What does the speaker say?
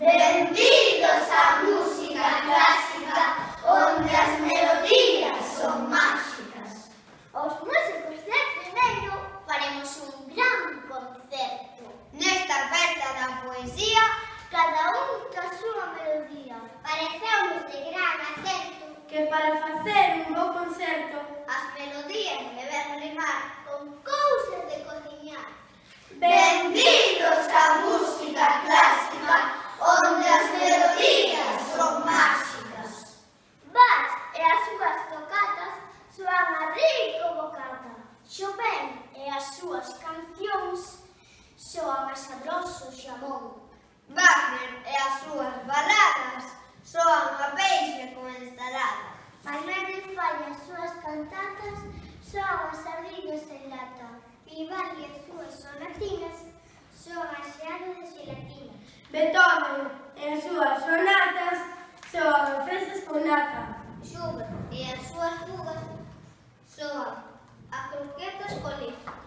Benvidos á música clásica, onde as melodías son máxicas. Os músicos de primeiro faremos un gran concerto. Nesta festa da poesía, Cada un ca súa melodía. Pareceunos de gran acerto que para facer un bo concerto as melodías deben rimar. con cousas de cociñar. Benvidos á música clásica, onde as melodías son máxicas. Bach e as súas tocatas soan a rico bocata. Chopin e as súas cancións soan a sabroso xamón. Wagner e as súas baladas soan a peixe con ensalada. Manuel de Falla as súas cantatas soan as sardinas en lata. Vivaldi as súas sonatinas soan a xeado de xelatina. Beethoven e as súas sonatas soan a fresas con nata. Schubert e as súas fugas soan a croquetas con leite.